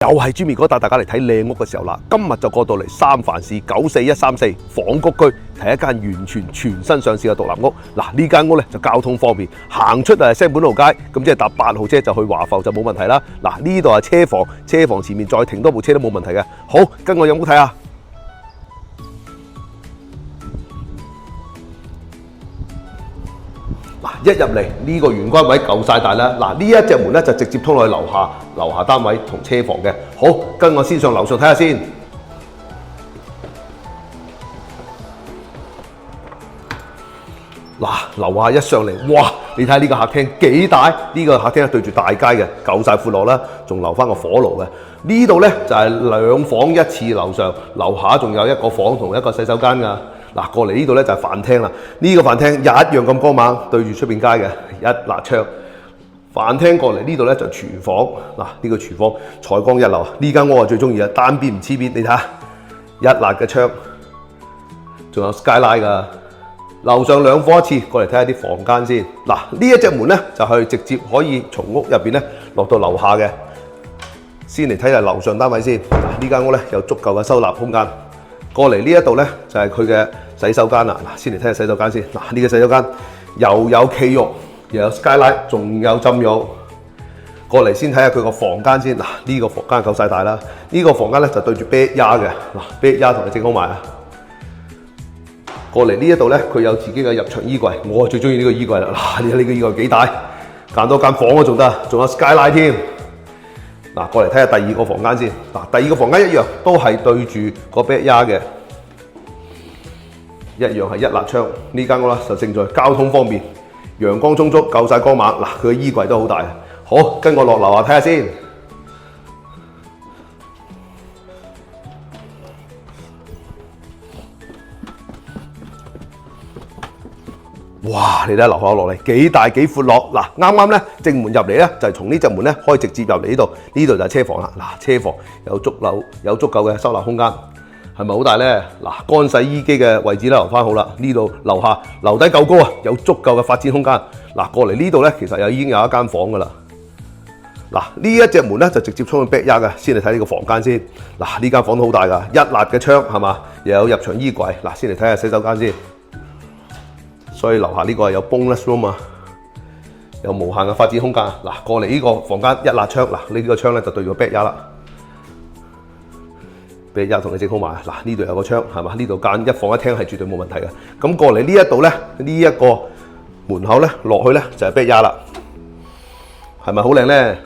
又係Jimmy哥帶大家嚟睇靚屋嘅時候啦，今日就過到嚟三藩市94134房谷區睇一間完全新上市嘅獨立屋。嗱，呢間屋咧就交通方便，行出西本路街，咁即係搭8號車就去華埠就冇問題啦。嗱，呢度係車房，車房前面再停多部車都冇問題嘅。好，跟我入屋睇下。一入嚟呢個玄關位夠晒大啦！嗱，呢一隻門咧就直接通落去樓下單位同車房嘅。好，跟我先上樓上睇下先。嗱，樓下一上嚟，哇！你睇下呢個客廳幾大？呢個客廳對住大街嘅，夠晒闊落啦，仲留翻個火爐嘅。呢度咧就係2房1廁樓上，樓下仲有一個房同一個洗手間㗎。嗱，過嚟呢度咧就係飯廳啦。呢個飯廳一樣咁光猛，對住出邊街嘅一辣窗。飯廳過嚟呢度咧就廚房。嗱，呢個廚房採光一流。呢間屋我最中意啊，單邊唔黐邊。你睇下一辣嘅窗，仲有 skyline 㗎。樓上2房1廁，過嚟睇下啲房間先。嗱，呢一隻門咧就係直接可以從屋入邊咧落到樓下嘅。先嚟睇下樓上單位先。嗱，呢間屋咧有足夠嘅收納空間。過嚟呢一度咧就係佢嘅洗手間啦。嗱，先嚟睇下洗手間先。嗱，呢個洗手間又有企浴，又有 skyline， 仲有浸浴。過嚟先睇下佢個房間先。嗱，呢個房間夠晒大啦。呢個房間咧就對住 backyard 嘅。嗱，backyard 同你整好埋啊。過嚟呢一度咧，佢有自己嘅入牆衣櫃。我最中意呢個衣櫃啦。嗱，你睇呢個衣櫃幾大，間多間房都仲得，仲有 skyline 添。嗱，過嚟睇下第二個房間先。嗱，第二個房間一樣都係對住個 backyard 嘅，一樣係一辣窗。呢間屋啦就勝在交通方便，陽光充足，夠晒光猛。嗱，佢嘅衣櫃都好大。好，跟我落樓下睇下先。哇！你睇下樓下落嚟幾大幾闊落。嗱，啱啱咧正門入嚟咧就係從呢隻門咧可以直接入嚟呢度。呢度就係車房啦。嗱，車房有足夠嘅收納空間，係咪好大咧？嗱，乾洗衣機嘅位置咧留翻好啦。呢度樓下樓底夠高啊，有足夠嘅發展空間。嗱，過嚟呢度咧其實已經有一間房噶啦。嗱，呢一隻門咧就直接衝去 backyard 嘅。先嚟睇呢個房間先。嗱，呢間房都好大噶，一辣嘅窗係嘛，又有入牆衣櫃。嗱，先嚟睇下洗手間先。所以樓下呢個係有 bonus room 啊，有無限嘅發展空間。嗱，過嚟呢個房間一辣窗。嗱，呢個窗咧就對住個 backyard 啦。backyard 同你整好埋。嗱，呢度有個窗係嘛，呢度間1房1廳係絕對冇問題嘅。咁過嚟呢一度咧，呢一個門口咧落去咧就係 backyard 啦，係咪好靚咧？